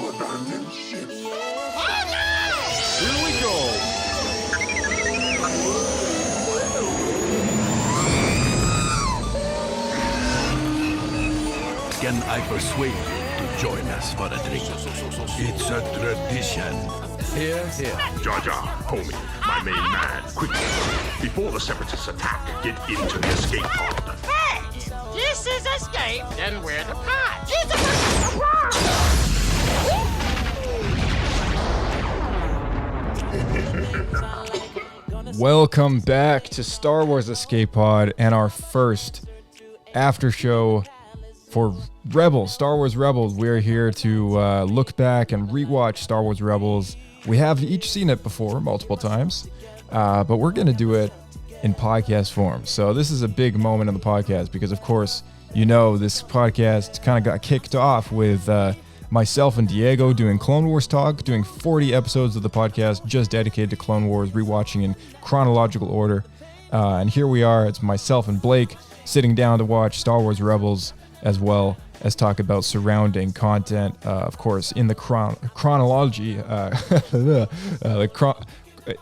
abandoned ship. Here we go. Can I persuade you to join us for a drink? It's a tradition. Here, here. Jar Jar, homie, my main man, quickly. Before the Separatists attack, get into the escape pod. Hey! This is escape, then we're the pod. It's a Welcome back to Star Wars Escape Pod and our first after show for Rebels, Star Wars Rebels. We're here to look back and rewatch Star Wars Rebels. We have each seen it before multiple times, but we're going to do it in podcast form. So this is a big moment in the podcast because, of course, you know, this podcast kind of got kicked off with myself and Diego doing Clone Wars talk, doing 40 episodes of the podcast just dedicated to Clone Wars, rewatching in chronological order. And here we are, it's myself and Blake sitting down to watch Star Wars Rebels, as well as talk about surrounding content, of course, in the chronology,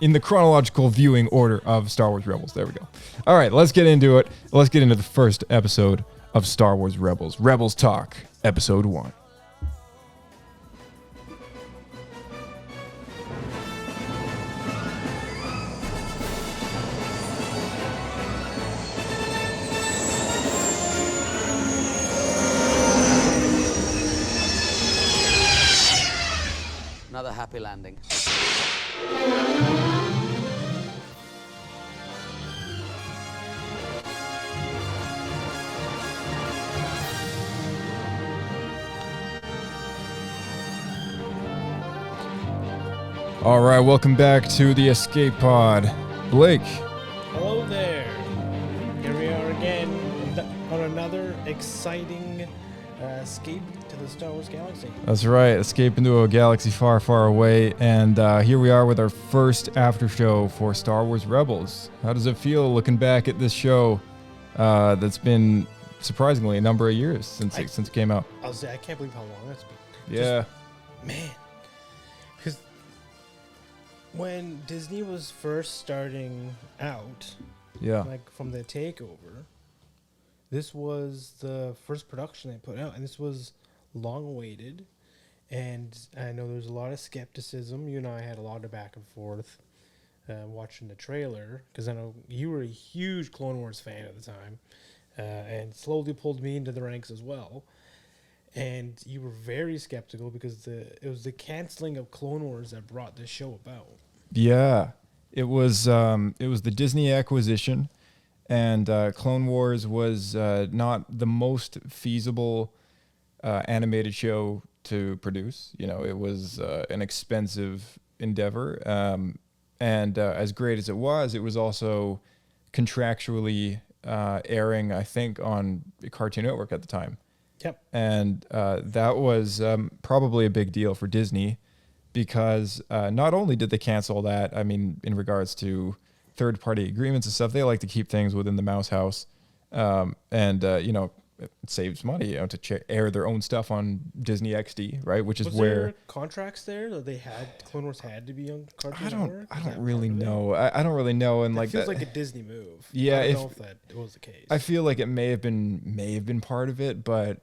in the chronological viewing order of Star Wars Rebels. There we go. All right, let's get into it. Let's get into the first episode of Star Wars Rebels. Rebels Talk, Episode 1. Another happy landing. All right, welcome back to the Escape Pod. Blake. Hello there. Here we are again on another exciting escape to the Star Wars galaxy. That's right, escape into a galaxy far, far away. And here we are with our first after show for Star Wars Rebels. How does it feel looking back at this show that's been surprisingly a number of years since it came out? I'll say, I can't believe how long it's been. Yeah. Man. Because when Disney was first starting out, Yeah. like from the takeover, this was the first production they put out, and this was long awaited. And I know there was a lot of skepticism. You and I had a lot of back and forth watching the trailer, because I know you were a huge Clone Wars fan at the time, and slowly pulled me into the ranks as well. And you were very skeptical because it was the canceling of Clone Wars that brought this show about. Yeah. It was the Disney acquisition. And Clone Wars was not the most feasible animated show to produce. You know, it was an expensive endeavor. And as great as it was also contractually airing, I think, on Cartoon Network at the time. Yep. And that was probably a big deal for Disney because not only did they cancel that, I mean, in regards to third-party agreements and stuff, they like to keep things within the mouse house, and you know, it saves money, you know, to air their own stuff on Disney XD, right? Which is Was where there contracts there that they had Clone Wars had to be on Cartoon Network? I don't really know. I don't really know, and It like feels that, like a Disney move. Yeah, I don't know if that was the case. I feel like it may have been part of it, but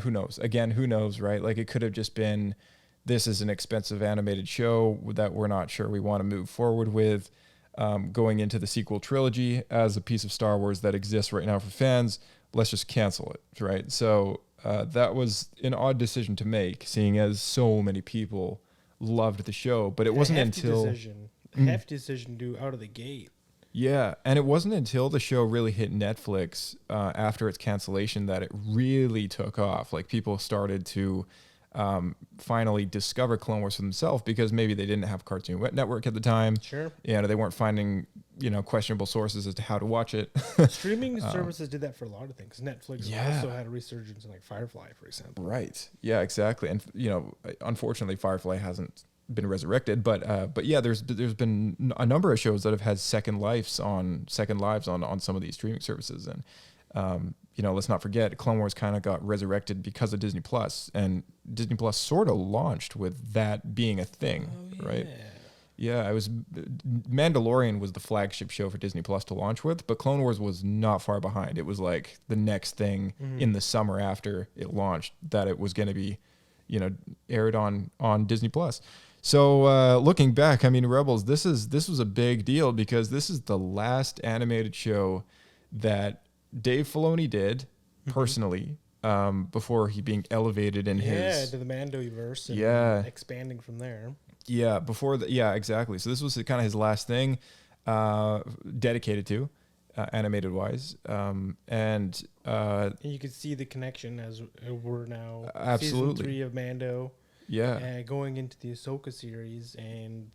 who knows? Again, who knows, right? Like it could have just been, this is an expensive animated show that we're not sure we want to move forward with. Going into the sequel trilogy as a piece of Star Wars that exists right now for fans, let's just cancel it, right? So that was an odd decision to make, seeing as so many people loved the show. But it wasn't until hefty decision to do out of the gate. Yeah, and it wasn't until the show really hit Netflix after its cancellation that it really took off. Like people started to finally discover Clone Wars for themselves because maybe they didn't have Cartoon Network at the time. Sure. You know, they weren't finding, you know, questionable sources as to how to watch it. Streaming services did that for a lot of things. Netflix also had a resurgence in like Firefly, for example. Right. Yeah, exactly. And, you know, unfortunately, Firefly hasn't been resurrected, but yeah, there's been a number of shows that have had second lives on some of these streaming services, and let's not forget, Clone Wars kind of got resurrected because of Disney Plus, and Disney Plus sort of launched with that being a thing, right? Yeah, it was Mandalorian was the flagship show for Disney Plus to launch with, but Clone Wars was not far behind. It was like the next thing in the summer after it launched that it was going to be, aired on Disney Plus. So looking back, I mean, Rebels, this was a big deal because this is the last animated show that Dave Filoni did personally before he being elevated in his to the Mandoverse and expanding from there. Yeah, exactly. So this was kind of his last thing dedicated to animated wise. And you can see the connection as we're now absolutely season 3 of Mando. Yeah. Going into the Ahsoka series, and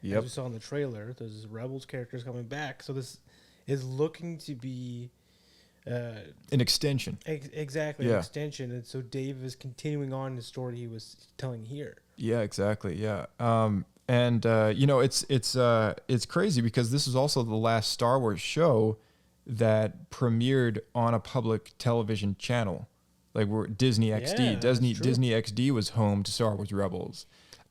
as we saw in the trailer, there's Rebels characters coming back. So this is looking to be an extension. Exactly, an extension. And so Dave is continuing on the story he was telling here. Yeah, exactly. Yeah. It's crazy because this is also the last Star Wars show that premiered on a public television channel. Like Disney XD. Disney XD was home to Star Wars Rebels.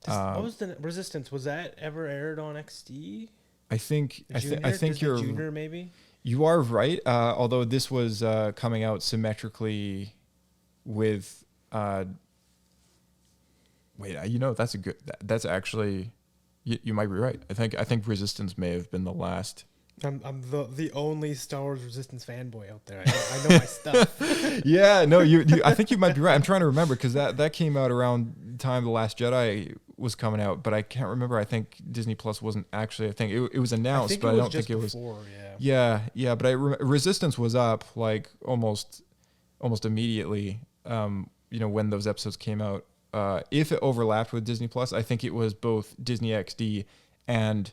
What was the Resistance? Was that ever aired on XD? I think Disney you're Junior, maybe. You are right. Although this was coming out symmetrically with. That's a good. That's actually, you might be right. I think Resistance may have been the last. I'm the only Star Wars Resistance fanboy out there. I know my stuff. Yeah, no, you I think you might be right. I'm trying to remember because that came out around the time The Last Jedi was coming out, but I can't remember. I think Disney Plus wasn't actually a thing. It was announced, but I don't think it was. Yeah, but Resistance was up like almost immediately. When those episodes came out. If it overlapped with Disney Plus, I think it was both Disney XD and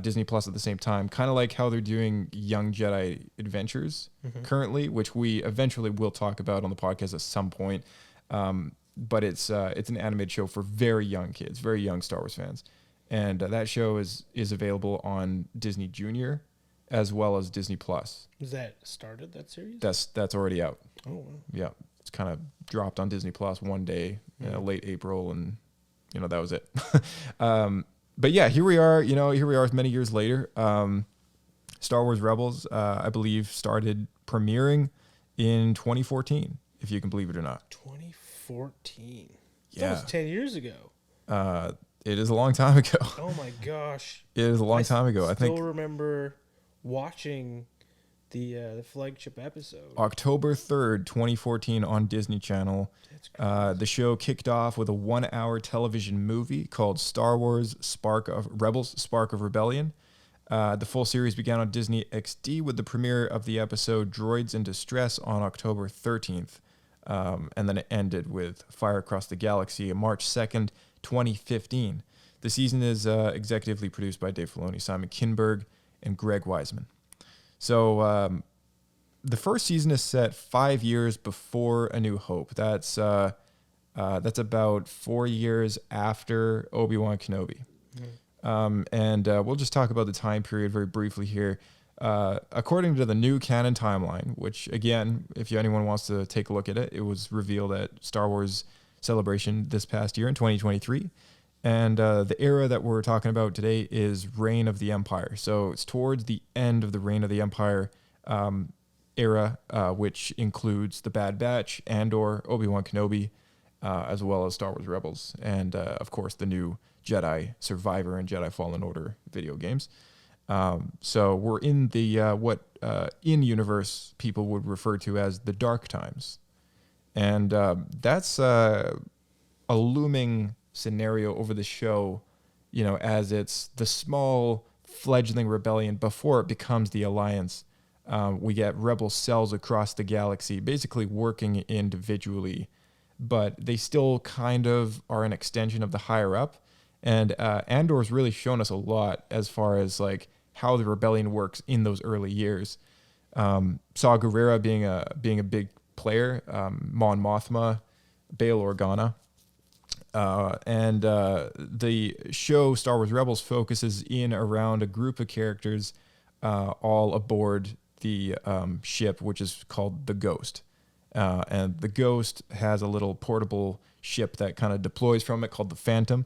Disney Plus at the same time. Kind of like how they're doing Young Jedi Adventures currently, which we eventually will talk about on the podcast at some point. But it's an animated show for very young kids, very young Star Wars fans, and that show is available on Disney Junior as well as Disney Plus. Is that started, that series? That's already out. Oh, wow. Yeah. It's kind of dropped on Disney Plus one day, late April, and that was it. But yeah, here we are many years later. Star Wars Rebels, I believe, started premiering in 2014, if you can believe it or not. 2014. Yeah. That was 10 years ago. It is a long time ago. Oh my gosh. It is a long time ago. I think. Still remember watching the flagship episode. October 3rd, 2014 on Disney Channel. The show kicked off with a 1-hour television movie called Star Wars Rebels Spark of Rebellion. The full series began on Disney XD with the premiere of the episode Droids in Distress on October 13th. And then it ended with Fire Across the Galaxy on March 2nd, 2015. The season is executively produced by Dave Filoni, Simon Kinberg, and Greg Wiseman. So the first season is set 5 years before A New Hope. That's about 4 years after Obi-Wan Kenobi. And we'll just talk about the time period very briefly here. According to the new canon timeline, which, again, if anyone wants to take a look at it, it was revealed at Star Wars Celebration this past year in 2023. And the era that we're talking about today is Reign of the Empire. So it's towards the end of the Reign of the Empire era, which includes The Bad Batch, Andor, Obi-Wan Kenobi, as well as Star Wars Rebels, and, of course, the new Jedi Survivor and Jedi Fallen Order video games. So we're in the what in-universe people would refer to as the Dark Times. And that's a looming scenario over the show, as it's the small fledgling rebellion before it becomes the Alliance. We get rebel cells across the galaxy, basically working individually, but they still kind of are an extension of the higher up. And Andor's really shown us a lot as far as like how the rebellion works in those early years. Saw Gerrera being a big player, Mon Mothma, Bail Organa. And the show Star Wars Rebels focuses in around a group of characters all aboard the ship, which is called the Ghost. And the Ghost has a little portable ship that kind of deploys from it called the Phantom.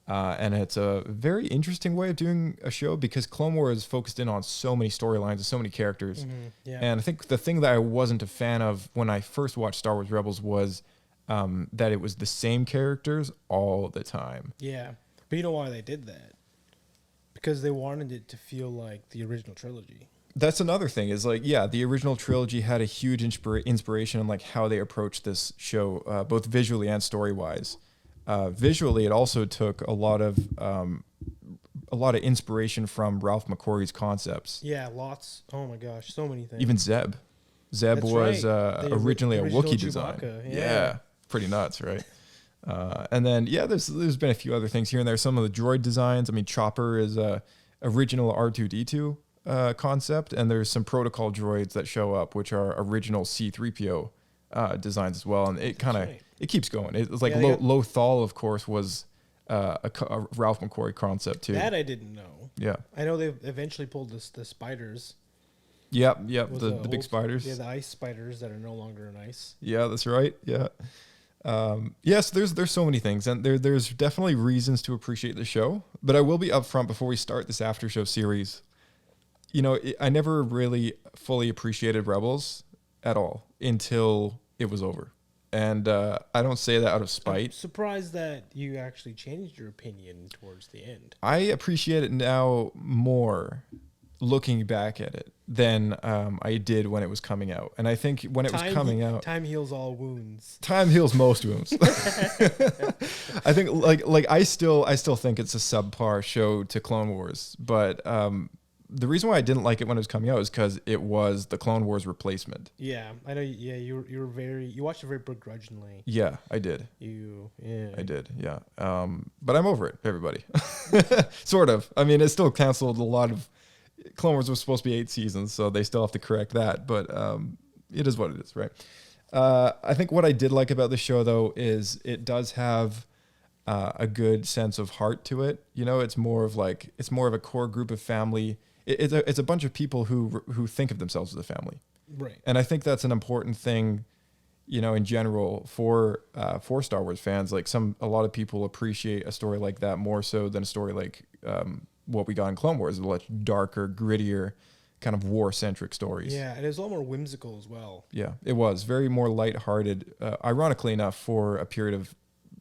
And it's a very interesting way of doing a show because Clone Wars focused in on so many storylines and so many characters. Yeah. And I think the thing that I wasn't a fan of when I first watched Star Wars Rebels was that it was the same characters all the time. Yeah. But you know why they did that? Because they wanted it to feel like the original trilogy. That's another thing is like, yeah, the original trilogy had a huge inspiration in like how they approached this show, both visually and story-wise. Visually, it also took a lot of inspiration from Ralph McQuarrie's concepts. Yeah, lots. Oh my gosh, so many things. Even Zeb. Zeb That's was right. originally a original Wookiee design. Chewbacca, Yeah, pretty nuts, right? And then there's been a few other things here and there. Some of the droid designs. I mean, Chopper is a original R2D2 concept, and there's some protocol droids that show up, which are original C-3PO designs as well. And it kind of it keeps going. It's like Lothal, of course, was a Ralph McQuarrie concept too. That I didn't know. Yeah, I know they eventually pulled the spiders. Yep, the big spiders. Yeah, the ice spiders that are no longer in ice. Yeah, that's right. Yeah. Yes, there's so many things, and there's definitely reasons to appreciate the show. But I will be upfront before we start this after show series. You know, I never really fully appreciated Rebels at all until it was over, and I don't say that out of spite. I'm surprised that you actually changed your opinion towards the end. I appreciate it now more looking back at it than I did when it was coming out. And I think when it was coming out, time heals all wounds. Time heals most wounds. I think like I still think it's a subpar show to Clone Wars, but the reason why I didn't like it when it was coming out is because it was the Clone Wars replacement. Yeah, I know. Yeah, you watched it very begrudgingly. Yeah, I did. I did. Yeah. But I'm over it, everybody. Sort of. I mean, it still canceled a lot of. Clone Wars was supposed to be 8 seasons, so they still have to correct that. But it is what it is, right? I think what I did like about the show, though, is it does have a good sense of heart to it. You know, it's more of a core group of family. It's a bunch of people who think of themselves as a family, right? And I think that's an important thing, you know, in general for Star Wars fans. Like a lot of people appreciate a story like that more so than a story like what we got in Clone Wars, a much darker, grittier, kind of war-centric stories. Yeah, and it was a lot more whimsical as well. Yeah, it was very more lighthearted. Ironically enough, for a period of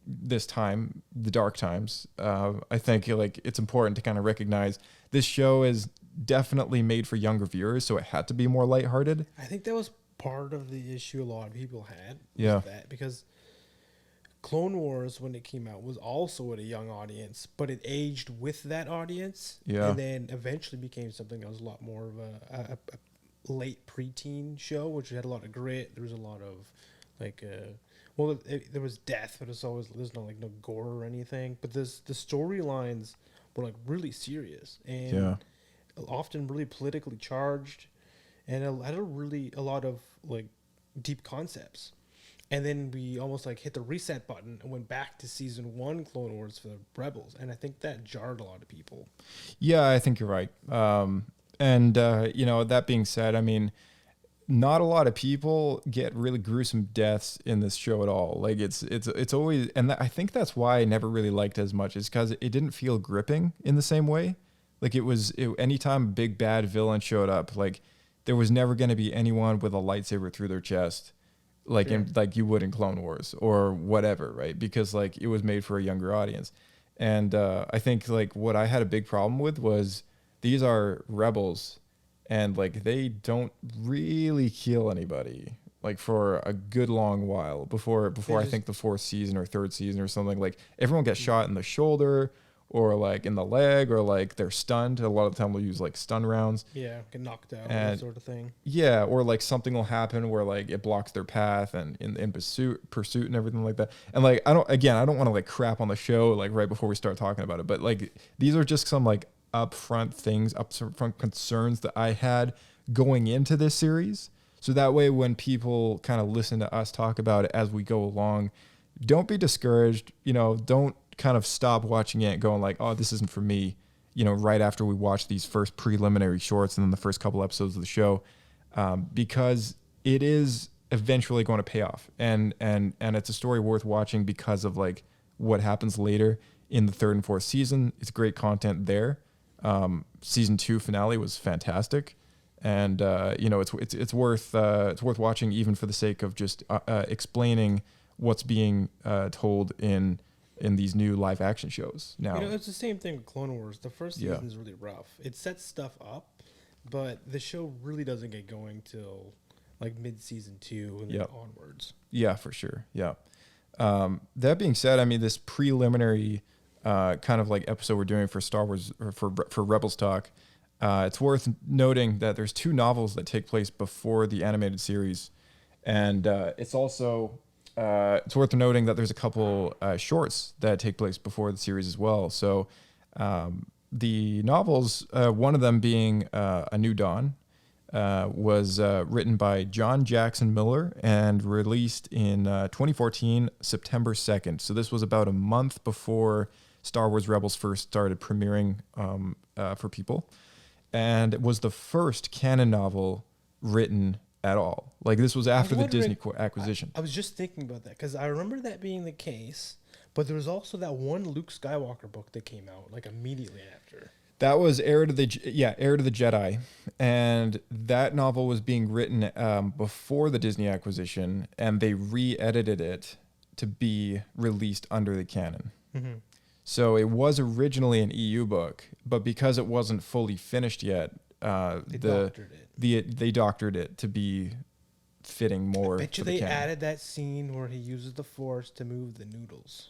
this time, the dark times, I think like it's important to kind of recognize this show is definitely made for younger viewers, so it had to be more lighthearted. I think that was part of the issue a lot of people had. Yeah, that because Clone Wars, when it came out, was also at a young audience, but it aged with that audience. Yeah, and then eventually became something that was a lot more of a late preteen show, which had a lot of grit. There was a lot of like there was death, but there's no gore or anything. But the storylines were like really serious and often really politically charged, and had a lot of like deep concepts. And then we almost like hit the reset button and went back to season 1 Clone Wars for the Rebels, and I think that jarred a lot of people. Yeah, I think you're right. And you know, that being said, I mean, not a lot of people get really gruesome deaths in this show at all. Like it's always, and I think that's why I never really liked it as much, is because it didn't feel gripping in the same way. Like anytime a big bad villain showed up, like there was never going to be anyone with a lightsaber through their chest, like like you would in Clone Wars or whatever, right? Because like it was made for a younger audience. And I think like what I had a big problem with was these are rebels, and like they don't really kill anybody like for a good long while before I think the 4th season or 3rd season or something. Like everyone gets shot in the shoulder or like in the leg, or like they're stunned. A lot of the time we'll use like stun rounds. Yeah, get knocked out, that sort of thing. Yeah, or like something will happen where like it blocks their path and in pursuit and everything like that. And like I don't want to like crap on the show like right before we start talking about it, but like these are just some like upfront concerns that I had going into this series. So that way when people kind of listen to us talk about it as we go along, don't be discouraged, you know, don't kind of stop watching it going like, oh, this isn't for me, you know, right after we watch these first preliminary shorts and then the first couple episodes of the show. because it is eventually going to pay off, and it's a story worth watching because of like what happens later in the third and fourth season. It's great content there. Season 2 finale was fantastic, and it's worth watching even for the sake of just explaining what's being told in these new live action shows. Now, it's the same thing with Clone Wars. The first season is really rough. It sets stuff up, but the show really doesn't get going till like mid-season 2 and then onwards. Yeah, for sure. Yeah. That being said, I mean, this preliminary kind of like episode we're doing for Star Wars or for Rebels Talk, it's worth noting that there's 2 novels that take place before the animated series, and it's also it's worth noting that there's a couple shorts that take place before the series as well. So the novels, one of them being A New Dawn, was written by John Jackson Miller and released in 2014, September 2nd. So this was about a month before Star Wars Rebels first started premiering for people. And it was the first canon novel written at all. Like, this was after the Disney acquisition. I was just thinking about that because I remember that being the case, but there was also that one Luke Skywalker book that came out like immediately after. That was Heir to the Jedi, and that novel was being written before the Disney acquisition, and they re-edited it to be released under the canon. Mm-hmm. So it was originally an EU book, but because it wasn't fully finished yet, they doctored it to be fitting more. I bet you they added that scene where he uses the Force to move the noodles.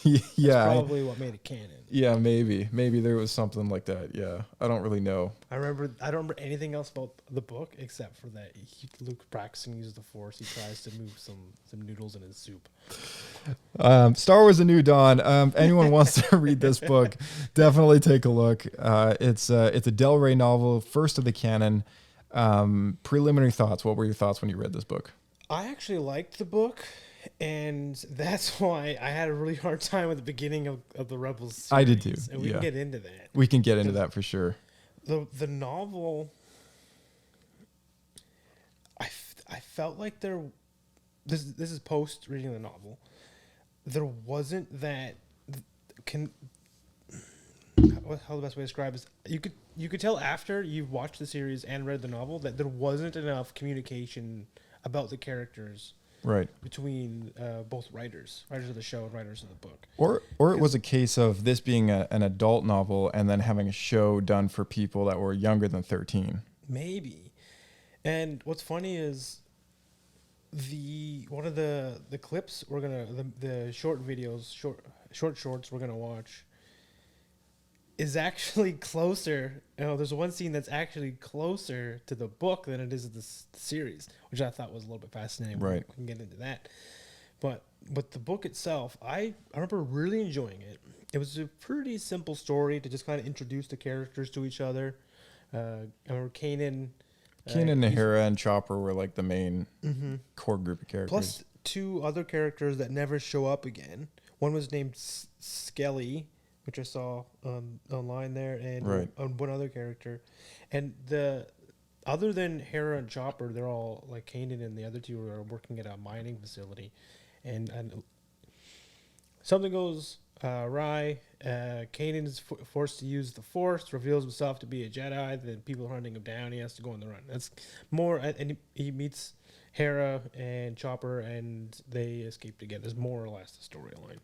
Yeah, that's probably what made it canon. Yeah, maybe there was something like that. Yeah, I don't really know. I don't remember anything else about the book except for that Luke practicing uses the Force. He tries to move some noodles in his soup. Star Wars: A New Dawn. Anyone wants to read this book, definitely take a look. It's a Del Rey novel, first of the canon. Preliminary thoughts. What were your thoughts when you read this book? I actually liked the book. And that's why I had a really hard time at the beginning of the Rebels series. I did too. And we can get into that. We can get into that for sure. The novel, I felt like this is post reading the novel. There wasn't that how the best way to describe is you could tell after you've watched the series and read the novel that there wasn't enough communication about the characters. Right. Between both writers of the show and writers of the book. Or it was a case of this being an adult novel and then having a show done for people that were younger than 13. Maybe. And what's funny is one of the clips the short videos, shorts we're gonna watch is actually closer. There's one scene that's actually closer to the book than it is to the series, which I thought was a little bit fascinating. Right. We can get into that. But the book itself, I remember really enjoying it. It was a pretty simple story to just kind of introduce the characters to each other. I remember Kanan, Nahara, and Chopper were like the main core group of characters. Plus 2 other characters that never show up again. One was named Skelly, which I saw online there, and one other character. And other than Hera and Chopper, they're all like Kanan and the other 2 are working at a mining facility, and something goes awry. Kanan is forced to use the Force, reveals himself to be a Jedi. Then people are hunting him down. He has to go on the run. That's more, and he meets Hera and Chopper, and they escape together. That's more or less the storyline.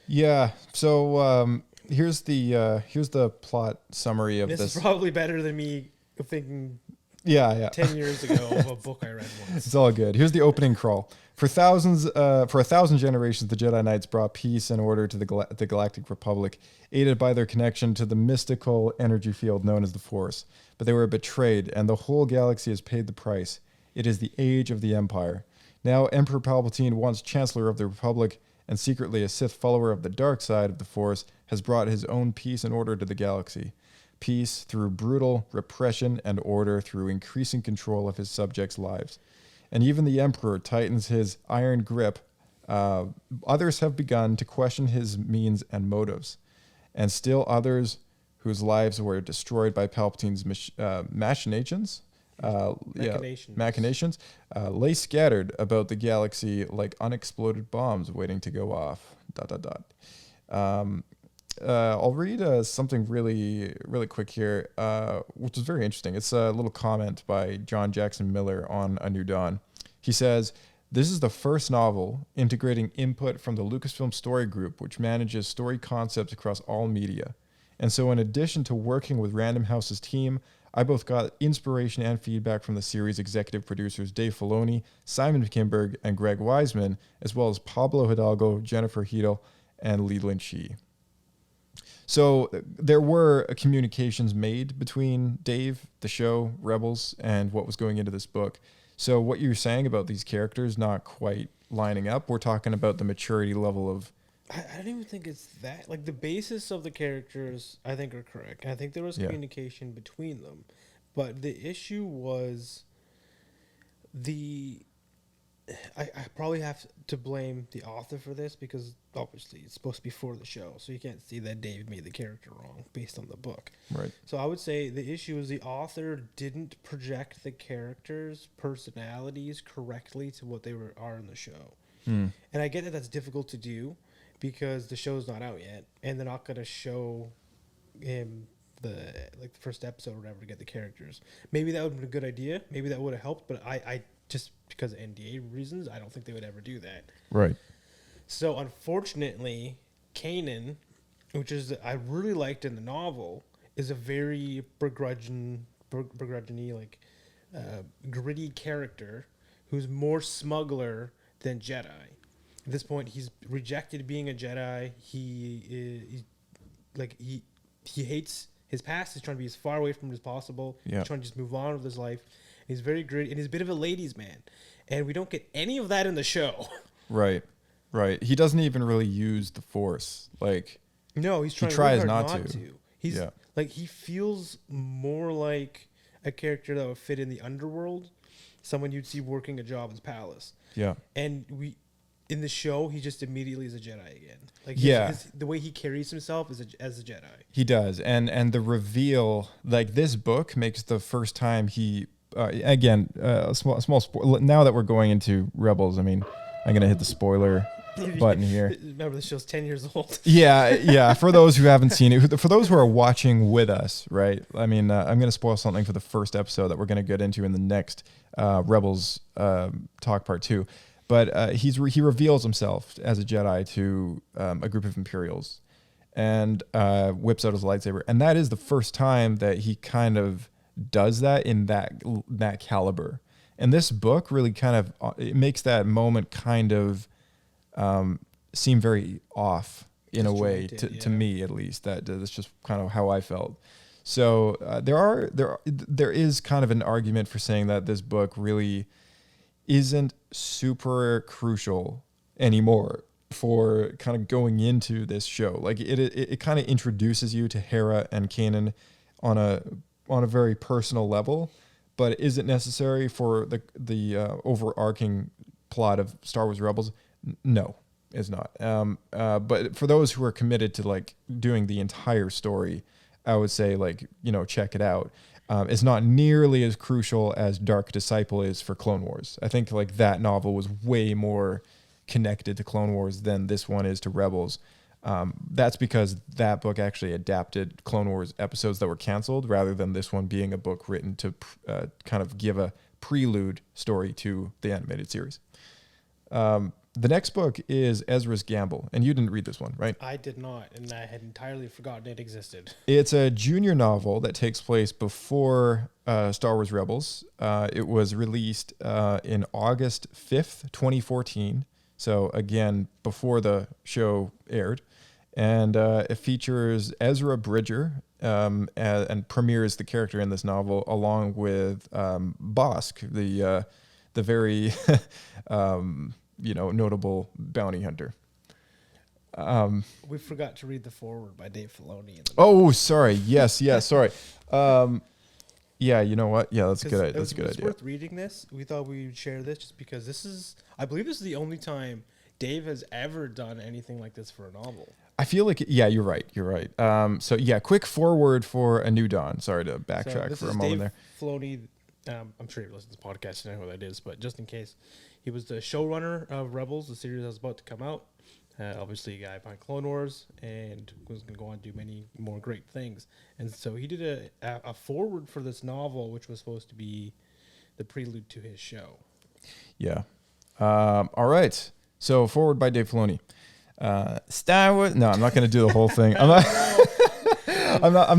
Yeah. So here's the plot summary of this. This is probably better than me thinking. Yeah. 10 years ago of a book I read once. It's all good. Here's the opening crawl. For 1,000 generations, the Jedi Knights brought peace and order to the Galactic Republic, aided by their connection to the mystical energy field known as the Force. But they were betrayed, and the whole galaxy has paid the price. It is the age of the Empire. Now, Emperor Palpatine, once Chancellor of the Republic, and secretly a Sith follower of the dark side of the Force, has brought his own peace and order to the galaxy. Peace through brutal repression and order through increasing control of his subjects' lives. And even the Emperor tightens his iron grip. Others have begun to question his means and motives. And still others whose lives were destroyed by Palpatine's machinations Machinations lay scattered about the galaxy like unexploded bombs waiting to go off. ... I'll read something really quick here, which is very interesting. It's a little comment by John Jackson Miller on A New Dawn. He says, "This is the first novel integrating input from the Lucasfilm Story Group, which manages story concepts across all media. And so in addition to working with Random House's team, I both got inspiration and feedback from the series executive producers Dave Filoni, Simon Kinberg, and Greg Wiseman, as well as Pablo Hidalgo, Jennifer Heedle, and Leland Shee." So there were communications made between Dave, the show, Rebels, and what was going into this book. So what you're saying about these characters not quite lining up, we're talking about the maturity level of... I don't even think it's that. Like, the basis of the characters, I think, are correct. I think there was communication between them. But the issue was I probably have to blame the author for this, because obviously it's supposed to be for the show, so you can't see that Dave made the character wrong based on the book. Right. So I would say the issue is the author didn't project the characters' personalities correctly to what they are in the show. And I get that that's difficult to do because the show's not out yet, and they're not going to show him the first episode or whatever to get the characters. Maybe that would have been a good idea. Maybe that would have helped, but I just because of NDA reasons, I don't think they would ever do that. Right. So unfortunately, Kanan, which is I really liked in the novel, is a very begrudging, like gritty character who's more smuggler than Jedi. At this point, he's rejected being a Jedi. He hates his past. He's trying to be as far away from it as possible. Yeah. He's trying to just move on with his life. He's very gritty, and he's a bit of a ladies' man. And we don't get any of that in the show. Right. He doesn't even really use the Force. Like, no, he tries not to. He's like, he feels more like a character that would fit in the underworld, someone you'd see working a job as Palace. Yeah. And in the show, he just immediately is a Jedi again. Like, the way he carries himself is as a Jedi. He does, and the reveal, like, this book makes the first time he. A small spoiler. Now that we're going into Rebels, I mean, I'm gonna hit the spoiler button here. Remember, this show's 10 years old. Yeah. For those who haven't seen it, for those who are watching with us, right? I mean, I'm gonna spoil something for the first episode that we're gonna get into in the next Rebels talk part 2. But he reveals himself as a Jedi to a group of Imperials, and whips out his lightsaber, and that is the first time that he kind of does that in that caliber. And this book really kind of it makes that moment kind of seem very off in a way to me, at least. That's just kind of how I felt. So there is kind of an argument for saying that this book really isn't super crucial anymore for kind of going into this show. Like, it kind of introduces you to Hera and Kanan on a very personal level, but it isn't necessary for the overarching plot of Star Wars Rebels. No, it's not. But for those who are committed to like doing the entire story, I would say, like, check it out. It's not nearly as crucial as Dark Disciple is for Clone Wars. I think like that novel was way more connected to Clone Wars than this one is to Rebels. That's because that book actually adapted Clone Wars episodes that were canceled, rather than this one being a book written to kind of give a prelude story to the animated series. The next book is Ezra's Gamble, and you didn't read this one, right? I did not, and I had entirely forgotten it existed. It's a junior novel that takes place before Star Wars Rebels. It was released in August 5th, 2014, so again, before the show aired. And it features Ezra Bridger and premieres the character in this novel along with Bosk, the very notable bounty hunter. We forgot to read the foreword by Dave Filoni. Oh, sorry. Yes, sorry. Yeah, you know what? Yeah, that's a good idea. It's worth reading this. We thought we would share this just because I believe this is the only time Dave has ever done anything like this for a novel. I feel like, yeah, you're right. So yeah, quick forward for A New Dawn. Sorry to backtrack for a moment there. Filoni I'm sure he listens to the podcast and I know who that is, but just in case, he was the showrunner of Rebels, the series that was about to come out. Obviously, a guy behind Clone Wars, and was going to go on to do many more great things. And so he did a forward for this novel, which was supposed to be the prelude to his show. Yeah. All right. So forward by Dave Filoni. Star Wars. No, I'm not going to do the whole thing. I'm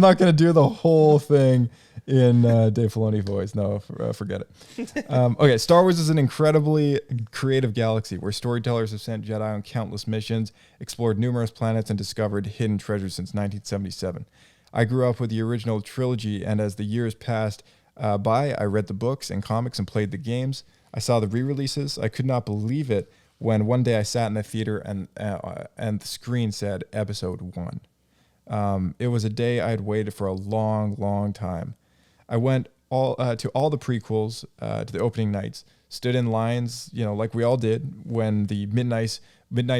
not going to do the whole thing in Dave Filoni voice. No, forget it. Okay, Star Wars is an incredibly creative galaxy where storytellers have sent Jedi on countless missions, explored numerous planets, and discovered hidden treasures since 1977. I grew up with the original trilogy, and as the years passed by, I read the books and comics and played the games. I saw the re-releases. I could not believe it when one day I sat in the theater and the screen said Episode 1. It was a day I had waited for a long, long time. I went to all the prequels, to the opening nights, stood in lines, like we all did when the Midnight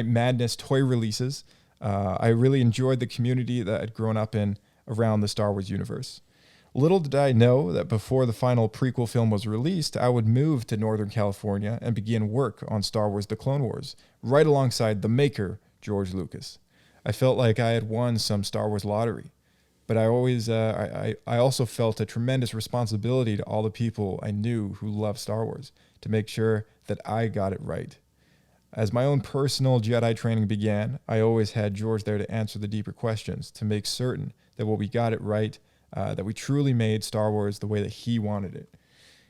Madness toy releases. I really enjoyed the community that I'd grown up in around the Star Wars universe. Little did I know that before the final prequel film was released, I would move to Northern California and begin work on Star Wars: The Clone Wars, right alongside the maker, George Lucas. I felt like I had won some Star Wars lottery, but I also felt a tremendous responsibility to all the people I knew who loved Star Wars to make sure that I got it right. As my own personal Jedi training began, I always had George there to answer the deeper questions, to make certain that we got it right, that we truly made Star Wars the way that he wanted it.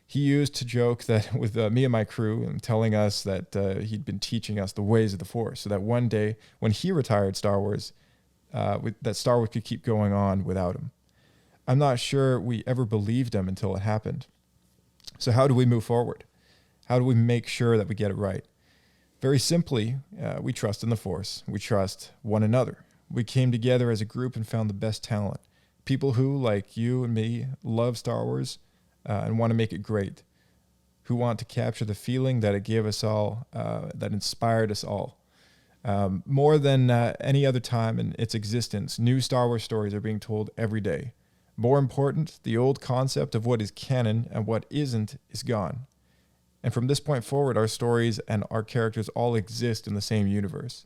He used to joke that with me and my crew, and telling us that he'd been teaching us the ways of the Force, so that one day when he retired Star Wars, that Star Wars could keep going on without him. I'm not sure we ever believed him until it happened. So how do we move forward? How do we make sure that we get it right? Very simply, we trust in the Force. We trust one another. We came together as a group and found the best talent. People who, like you and me, love Star Wars and want to make it great. Who want to capture the feeling that it gave us all, that inspired us all. More than any other time in its existence, new Star Wars stories are being told every day. More important, the old concept of what is canon and what isn't is gone. And from this point forward, our stories and our characters all exist in the same universe.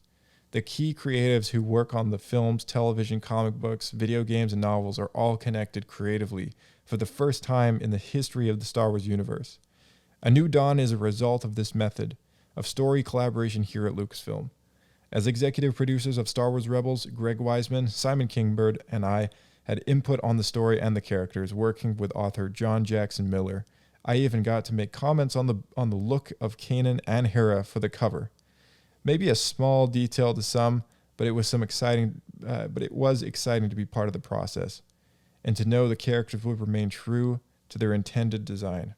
The key creatives who work on the films, television, comic books, video games, and novels are all connected creatively for the first time in the history of the Star Wars universe. A new dawn is a result of this method of story collaboration here at Lucasfilm. As executive producers of Star Wars Rebels, Greg Weisman, Simon Kingbird, and I had input on the story and the characters, working with author John Jackson Miller. I even got to make comments on the look of Kanan and Hera for the cover. Maybe a small detail to some, but it was exciting to be part of the process, and to know the characters would remain true to their intended design.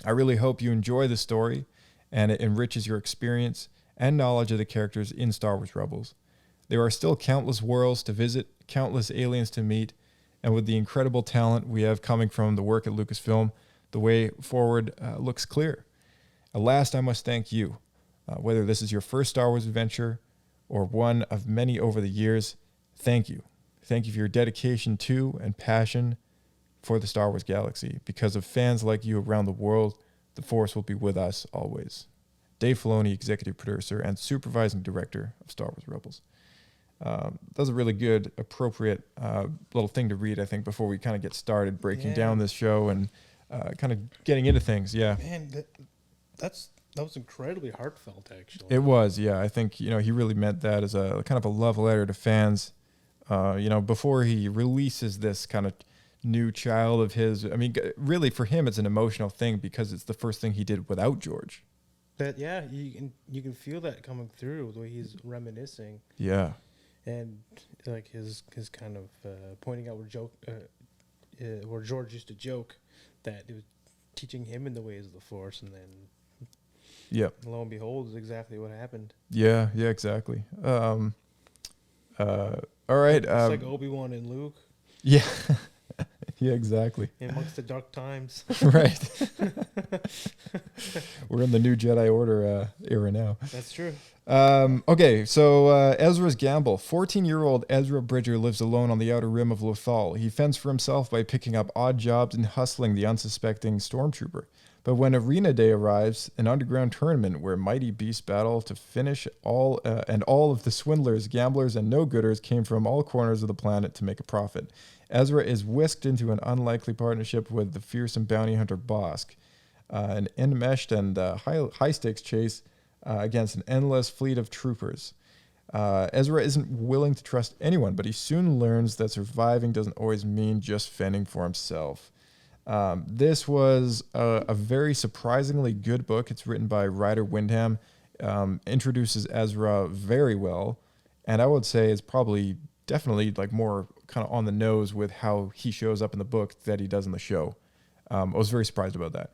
I really hope you enjoy the story, and it enriches your experience and knowledge of the characters in Star Wars Rebels. There are still countless worlds to visit, countless aliens to meet, and with the incredible talent we have coming from the work at Lucasfilm, the way forward looks clear. At last, I must thank you. Whether this is your first Star Wars adventure or one of many over the years, thank you. Thank you for your dedication to and passion for the Star Wars galaxy. Because of fans like you around the world, the Force will be with us always. Dave Filoni, executive producer and supervising director of Star Wars Rebels. That was a really good, appropriate little thing to read, I think, before we kind of get started breaking down this show and kind of getting into things. Yeah. Man, that was incredibly heartfelt, actually. It was, yeah. I think, he really meant that as a kind of a love letter to fans, before he releases this kind of new child of his. I mean, really for him, it's an emotional thing because it's the first thing he did without George. But yeah, you can feel that coming through the way he's reminiscing. Yeah. And like his kind of pointing out where George used to joke that it was teaching him in the ways of the Force, and then lo and behold, is exactly what happened. Yeah, exactly. All right. It's like Obi-Wan and Luke. Yeah. Yeah, exactly. amongst the dark times. Right. We're in the new Jedi Order era now. That's true. Okay, so Ezra's gamble. 14-year-old Ezra Bridger lives alone on the outer rim of Lothal. He fends for himself by picking up odd jobs and hustling the unsuspecting stormtrooper. But when Arena Day arrives, an underground tournament where mighty beasts battle to finish all of the swindlers, gamblers, and no-gooders came from all corners of the planet to make a profit. Ezra is whisked into an unlikely partnership with the fearsome bounty hunter Bosk. An enmeshed and high-stakes chase against an endless fleet of troopers. Ezra isn't willing to trust anyone, but he soon learns that surviving doesn't always mean just fending for himself. This was a very surprisingly good book. It's written by Ryder Windham, introduces Ezra very well, and I would say is probably definitely like more kind of on the nose with how he shows up in the book that he does in the show. I was very surprised about that.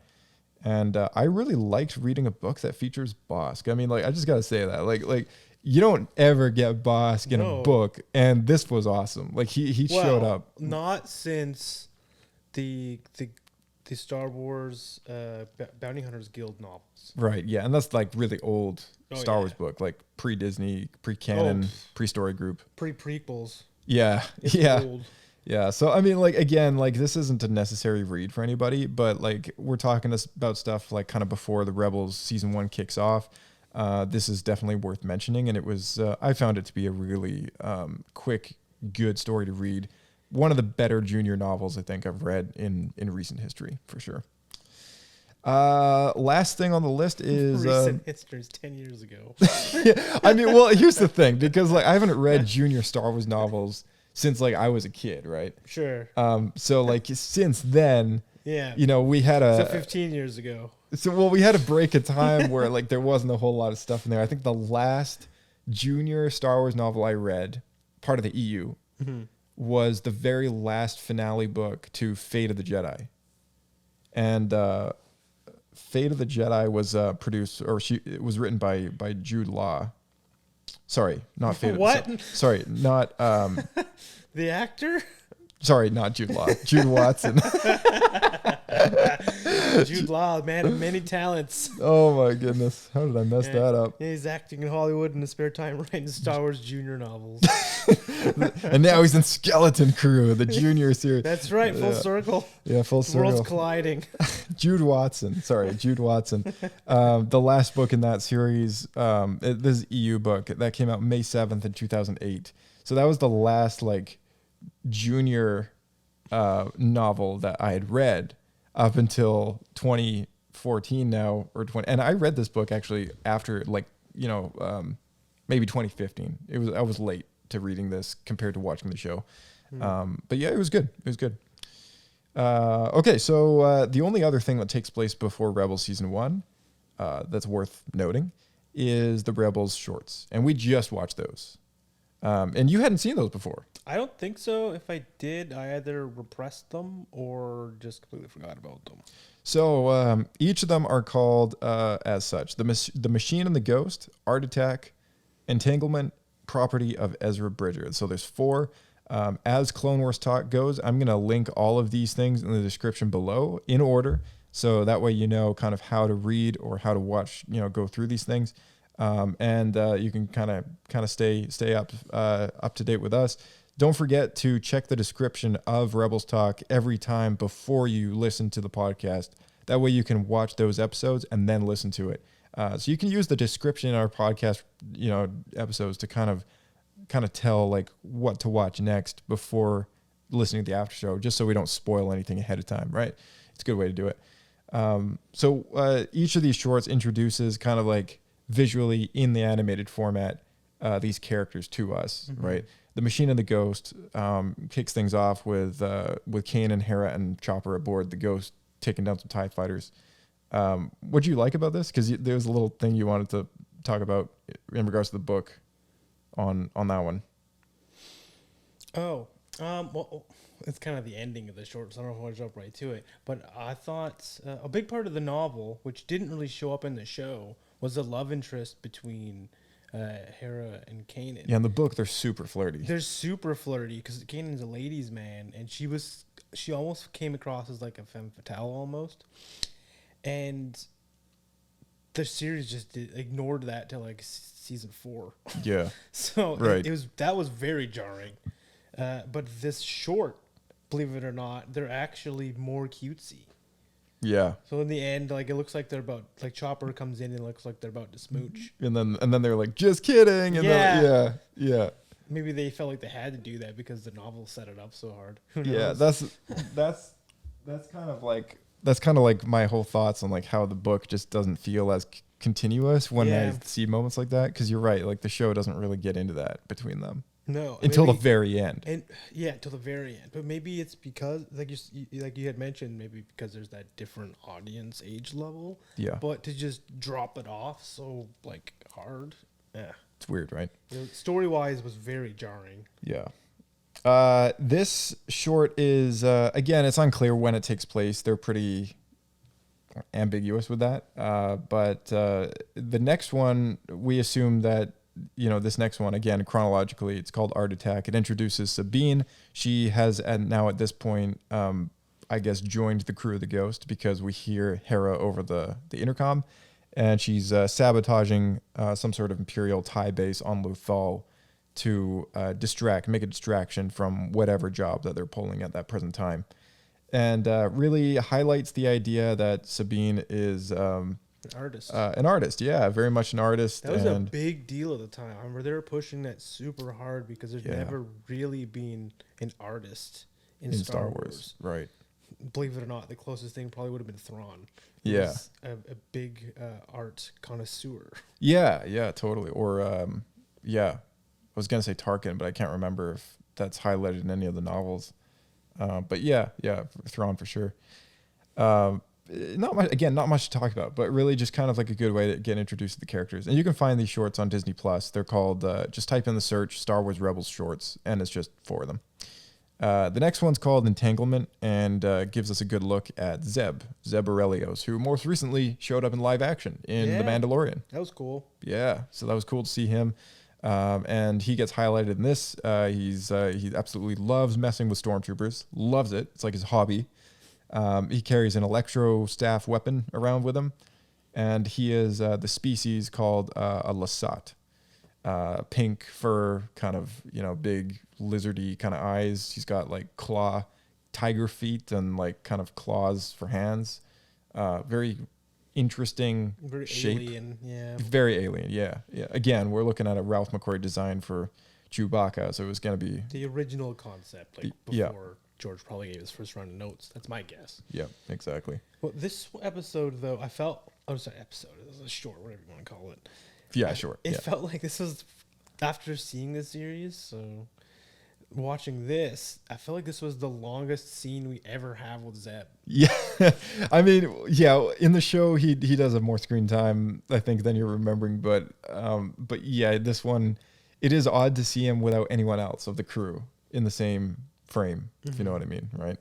And I really liked reading a book that features Bosk. I mean, like, I just got to say that. Like you don't ever get Bosk in a book, and this was awesome. Like, he showed up. Not since the Star Wars Bounty Hunters Guild novels. Right, yeah. And that's, like, really old Star Wars book. Like, pre-Disney, pre-canon, pre-story group. Pre-prequels. Yeah, Old. Yeah, so I mean, like, again, like, this isn't a necessary read for anybody, but like, we're talking about stuff like kind of before the Rebels season 1 kicks off. This is definitely worth mentioning, and it was I found it to be a really quick, good story to read. One of the better junior novels I think I've read in recent history, for sure. Last thing on the list is recent history is 10 years ago. Yeah, I mean, well, here's the thing, because like I haven't read junior Star Wars novels since like I was a kid, right? Sure. So like since then, yeah, you know, we had so 15 years ago. So we had a break of time where like there wasn't a whole lot of stuff in there. I think the last junior Star Wars novel I read, part of the EU, was the very last finale book to Fate of the Jedi. And Fate of the Jedi was it was written by Jude Law. Sorry, not Fate. What? Sorry, not the actor? Sorry, not Jude Law. Jude Watson. Jude Law, man of many talents. Oh my goodness. How did I mess that up? Yeah, he's acting in Hollywood in his spare time writing Star Wars junior novels. And now he's in Skeleton Crew, the junior series. That's right, full circle. Yeah, full circle. Worlds colliding. Jude Watson. The last book in that series, this is EU book, that came out May 7th in 2008. So that was the last like junior novel that I had read up until 2014 now, or 20. And I read this book actually after like, you know, maybe 2015. I was late to reading this compared to watching the show. But yeah, it was good. It was good. Okay, so the only other thing that takes place before Rebels Season 1 that's worth noting is the Rebels shorts. And we just watched those. And you hadn't seen those before. I don't think so. If I did, I either repressed them or just completely forgot about them. So each of them are called as such. The Machine and the Ghost, Art Attack, Entanglement, Property of Ezra Bridger. So there's 4. As Clone Wars Talk goes, I'm going to link all of these things in the description below in order. So that way you know kind of how to read or how to watch, you know, go through these things. And you can kind of stay up to date with us. Don't forget to check the description of Rebels Talk every time before you listen to the podcast. That way you can watch those episodes and then listen to it. So you can use the description in our podcast, you know, episodes to kind of tell like what to watch next before listening to the after show, just so we don't spoil anything ahead of time, right? It's a good way to do it. So each of these shorts introduces kind of like visually in the animated format these characters to us, right? The Machine and the Ghost kicks things off with Kane and Hera and Chopper aboard the Ghost taking down some TIE fighters. What do you like about this? Because there was a little thing you wanted to talk about in regards to the book on that one. Oh, well, it's kind of the ending of the short, so I don't know if I want to jump right to it. But I thought a big part of the novel, which didn't really show up in the show, was the love interest between Hera and Kanan. Yeah, in the book, they're super flirty. They're super flirty because Kanan's a ladies' man, and she was she almost came across as like a femme fatale almost, and the series just ignored that till like season 4. Yeah. So Right. that was very jarring. But this short, believe it or not, they're actually more cutesy. Yeah. So in the end, like, it looks like they're about, like, Chopper comes in and it looks like they're about to smooch. And then they're like, just kidding. And Yeah. then, yeah. Maybe they felt like they had to do that because the novel set it up so hard. Who Yeah, knows? that's kind of like my whole thoughts on like how the book just doesn't feel as continuous when Yeah. I see moments like that. Because you're right, like the show doesn't really get into that between them No, until the maybe- very end. And yeah, till the very end. But maybe it's because, like you had mentioned, maybe because there's that different audience age level. Yeah. But to just drop it off so like hard, yeah. It's weird, right? Story wise, was very jarring. Yeah. This short is again, it's unclear when it takes place. They're pretty ambiguous with that. But the next one, we assume that this next one, again, chronologically, it's called Art Attack. It introduces Sabine. She has now at this point, I guess, joined the crew of the Ghost because we hear Hera over the intercom, and she's sabotaging some sort of Imperial TIE base on Lothal to make a distraction from whatever job that they're pulling at that present time. And really highlights the idea that Sabine is An artist. an artist. Yeah, very much an artist. That was a and big deal at the time. I remember they were pushing that super hard because there's Yeah. never really been an artist in in Star Wars. Right. Believe it or not, the closest thing probably would have been Thrawn. He Yeah. was a big art connoisseur. Yeah, totally. Or I was gonna say Tarkin, but I can't remember if that's highlighted in any of the novels. But yeah, Thrawn for sure. Not much to talk about, but really just kind of like a good way to get introduced to the characters. And you can find these shorts on Disney Plus. They're called, just type in the search Star Wars Rebels shorts, and it's just 4 of them. The next one's called Entanglement, and gives us a good look at Zeb Aurelios, who most recently showed up in live action in Yeah. The Mandalorian. That was cool. Yeah, so that was cool to see him. And he gets highlighted in this. He absolutely loves messing with stormtroopers. Loves it. It's like his hobby. He carries an electro staff weapon around with him, and he is the species called a Lasat. Pink fur, kind of big lizardy kind of eyes. He's got like claw, tiger feet, and like kind of claws for hands. Very interesting Very shape. alien. Yeah. Very alien, yeah. Again, we're looking at a Ralph McQuarrie design for Chewbacca, so it was going to be... The original concept, like Yeah. before George probably gave his first round of notes. That's my guess. Yeah, exactly. Well, this episode, though, I felt... Oh, sorry, episode. It was a short, whatever you want to call it. Yeah, sure. It Yeah. felt like this was after seeing the series, so watching this, I feel like this was the longest scene we ever have with Zeb. Yeah, I mean, yeah. In the show, he does have more screen time, I think, than you're remembering. But yeah, this one, it is odd to see him without anyone else of the crew in the same frame, if you know what I mean, right?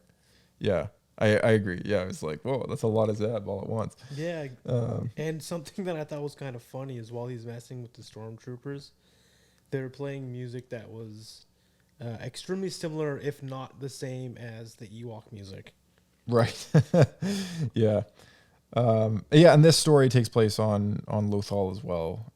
Yeah, I agree. Yeah, it's like, whoa, that's a lot of Zeb all at once. Yeah, and something that I thought was kind of funny is while he's messing with the stormtroopers, they were playing music that was extremely similar, if not the same, as the Ewok music. Right. Yeah. Yeah, and this story takes place on Lothal as well.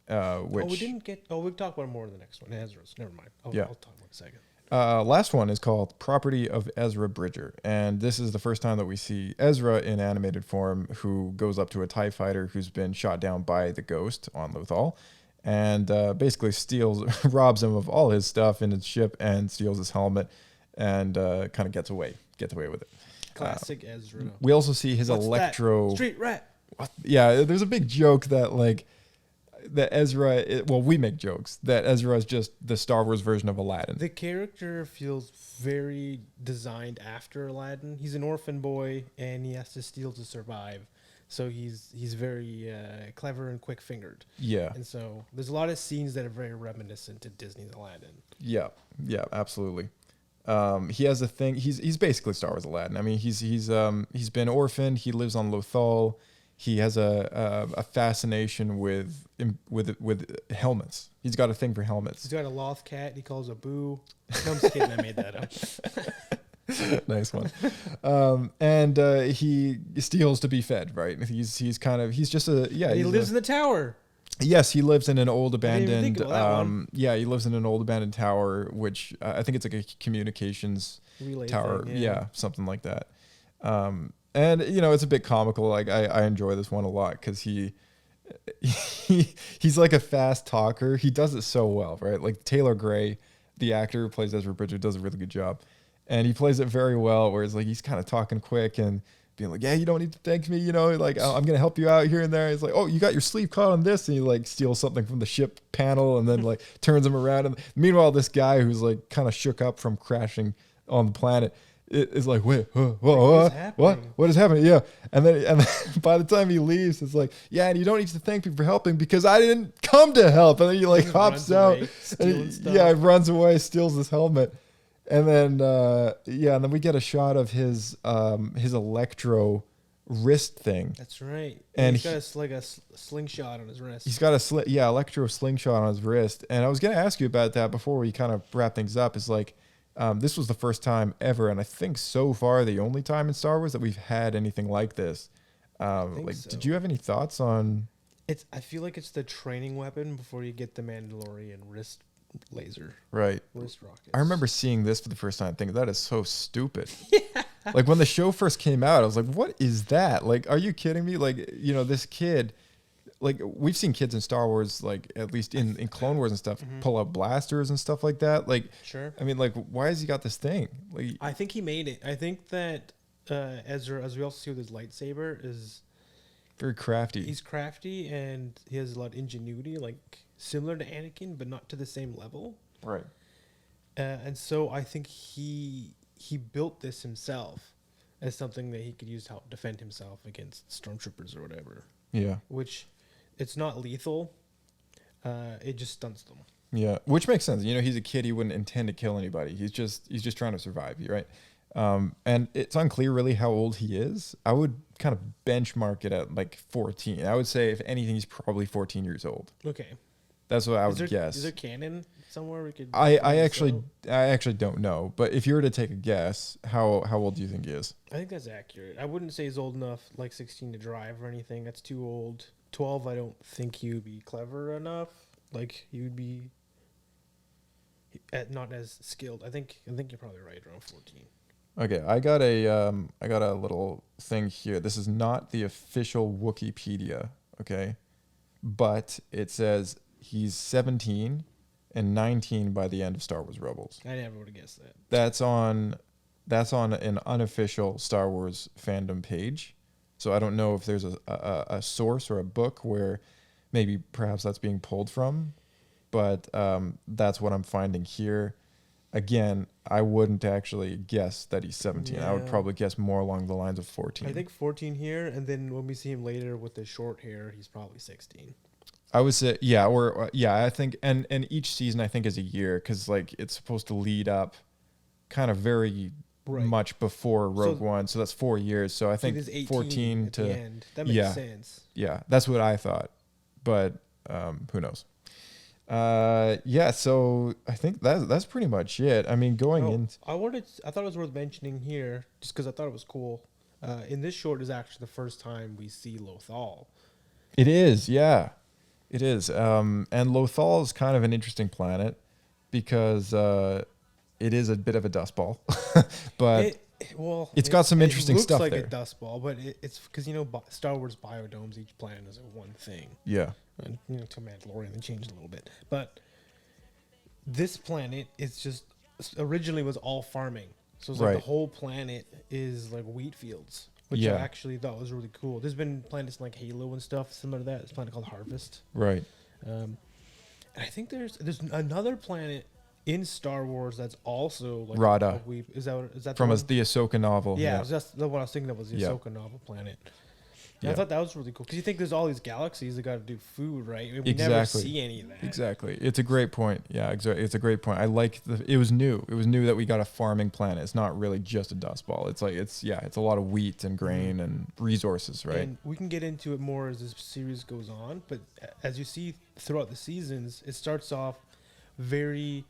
Which we didn't get... Oh, we'll talk about it more in the next one. Ezra's. Never mind. Yeah. I'll talk about it in a second. last one is called Property of Ezra Bridger. And this is the first time that we see Ezra in animated form, who goes up to a TIE fighter who's been shot down by the Ghost on Lothal, and basically robs him of all his stuff in his ship and steals his helmet, and kind of gets away with it. Classic Ezra. We also see his What's electro... that? Street rat. Yeah, there's a big joke that Ezra, we make jokes that Ezra is just the Star Wars version of Aladdin. The character feels very designed after Aladdin. He's an orphan boy and he has to steal to survive. So he's very clever and quick-fingered. Yeah. And so there's a lot of scenes that are very reminiscent to Disney's Aladdin. Yeah, absolutely. He has a thing. He's basically Star Wars Aladdin. I mean, he's been orphaned. He lives on Lothal. He has a fascination with helmets. He's got a thing for helmets. He's got a loth cat he calls a boo. No, I'm just kidding. I made that up. Nice one. And he steals to be fed, right? He's just a And he lives in the tower. Yes, he lives in an old didn't even abandoned. think about that one. Yeah, he lives in an old abandoned tower, which I think it's like a communications Relay tower. thing, Yeah, something like that. And it's a bit comical. Like I enjoy this one a lot because he's like a fast talker. He does it so well, right? Like Taylor Gray, the actor who plays Ezra Bridger, does a really good job, and he plays it very well. Whereas like he's kind of talking quick and being like, "Yeah, you don't need to thank me, like I'm gonna help you out here and there." He's like, "Oh, you got your sleeve caught on this," and he like steals something from the ship panel and then like turns him around. And meanwhile, this guy who's like kind of shook up from crashing on the planet is like, "Wait, what is happening?" Yeah, and then by the time he leaves, it's like, "Yeah, and you don't need to thank me for helping because I didn't come to help." And then he like hops out, and runs away, steals his helmet. And then, and then we get a shot of his electro wrist thing. That's right. And he's got a slingshot on his wrist. He's got electro slingshot on his wrist. And I was going to ask you about that before we kind of wrap things up. Is like, this was the first time ever, and I think so far the only time in Star Wars that we've had anything like this. Did you have any thoughts on? I feel like it's the training weapon before you get the Mandalorian wrist laser. Right. Wrist rockets. I remember seeing this for the first time thinking that is so stupid. Yeah. Like when the show first came out, I was like, what is that? Like, are you kidding me? Like, this kid, like we've seen kids in Star Wars, like at least in Clone Wars and stuff, pull out blasters and stuff like that. Like, sure. I mean, like, why has he got this thing? Like, I think he made it. I think that Ezra, as we also see with his lightsaber, is very crafty. He's crafty and he has a lot of ingenuity, like similar to Anakin, but not to the same level. Right. And so I think he built this himself as something that he could use to help defend himself against stormtroopers or whatever. Yeah. Which, it's not lethal. It just stunts them. Yeah, which makes sense. He's a kid. He wouldn't intend to kill anybody. He's just trying to survive. Right. And it's unclear really how old he is. I would kind of benchmark it at like 14. I would say if anything, he's probably 14 years old. Okay. That's what I would guess. Is there canon somewhere we could? I actually don't know. But if you were to take a guess, how old do you think he is? I think that's accurate. I wouldn't say he's old enough, like 16, to drive or anything. That's too old. 12, I don't think he would be clever enough. Like he would be not as skilled. I think you're probably right, around 14. Okay, I got a little thing here. This is not the official Wikipedia, okay? But it says he's 17 and 19 by the end of Star Wars Rebels. I never would have guessed that. That's on an unofficial Star Wars fandom page. So I don't know if there's a source or a book where maybe perhaps that's being pulled from, but that's what I'm finding here. Again, I wouldn't actually guess that he's 17. Yeah. I would probably guess more along the lines of 14. I think 14 here, and then when we see him later with the short hair, he's probably 16. I would say, I think, and each season I think is a year because like it's supposed to lead up kind of very much before Rogue One, so that's 4 years. So I think 14 to the end. That makes sense. Yeah, that's what I thought, but who knows? So I think that's pretty much it. I mean, I thought it was worth mentioning here, just because I thought it was cool. In this short is actually the first time we see Lothal. It is, yeah, it is. And Lothal is kind of an interesting planet because it is a bit of a dust ball, but it's got some interesting stuff there. It looks like a dust ball, but it's because Star Wars biodomes, each planet is one thing. Yeah. And to Mandalorian, they changed a little bit, but this planet is just originally was all farming, so it's like the whole planet is like wheat fields, which I actually thought was really cool. There's been planets like Halo and stuff similar to that. There's a planet called Harvest, right? And I think there's another planet in Star Wars that's also like Rada. Is that from the Ahsoka novel? Yeah, that's what I was thinking. Of was the Ahsoka novel planet. I thought that was really cool because you think there's all these galaxies that got to do food, right? I mean, we never see any of that. Exactly. It's a great point. Yeah, exactly. It's a great point. I like it was new. It was new that we got a farming planet. It's not really just a dust ball. It's like it's a lot of wheat and grain and resources, right? And we can get into it more as this series goes on, but as you see throughout the seasons, it starts off very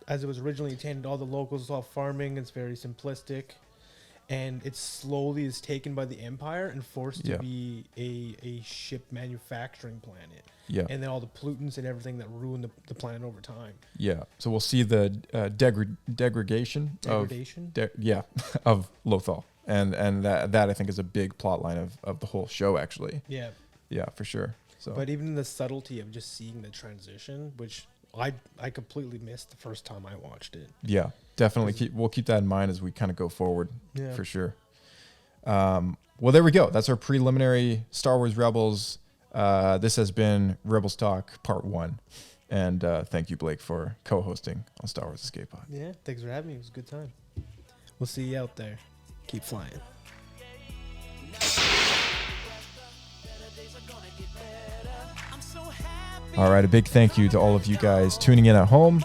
as it was originally intended. All the locals, it's all farming. It's very simplistic, and it slowly is taken by the Empire and forced Yeah. to be a ship manufacturing planet. Yeah. And then all the pollutants and everything that ruin the planet over time. Yeah. So we'll see the degradation Degradation? of Lothal. And that I think is a big plot line of the whole show, actually. Yeah. Yeah, for sure. So But even the subtlety of just seeing the transition, which I completely missed the first time I watched it. yeah, definitely. We'll keep that in mind as we kind of go forward, Yeah. for sure. Well, there we go. That's our preliminary Star Wars Rebels. This has been Rebels Talk Part 1. And thank you, Blake, for co-hosting on Star Wars Escape Pod. Yeah, thanks for having me. It was a good time. We'll see you out there. Keep flying. All right, a big thank you to all of you guys tuning in at home.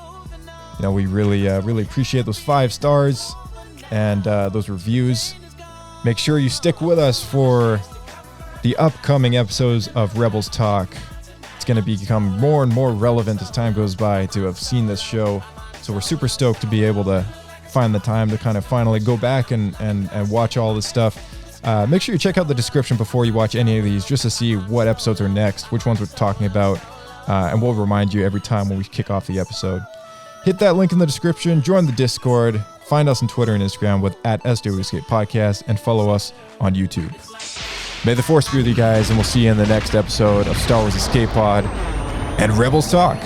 You know, we really appreciate those 5 stars and those reviews. Make sure you stick with us for the upcoming episodes of Rebels Talk. It's going to become more and more relevant as time goes by to have seen this show. So we're super stoked to be able to find the time to kind of finally go back and watch all this stuff. Make sure you check out the description before you watch any of these just to see what episodes are next, which ones we're talking about. And we'll remind you every time when we kick off the episode. Hit that link in the description, join the Discord, find us on Twitter and Instagram with @SWEscape Podcast, and follow us on YouTube. May the Force be with you guys, and we'll see you in the next episode of Star Wars Escape Pod and Rebels Talk.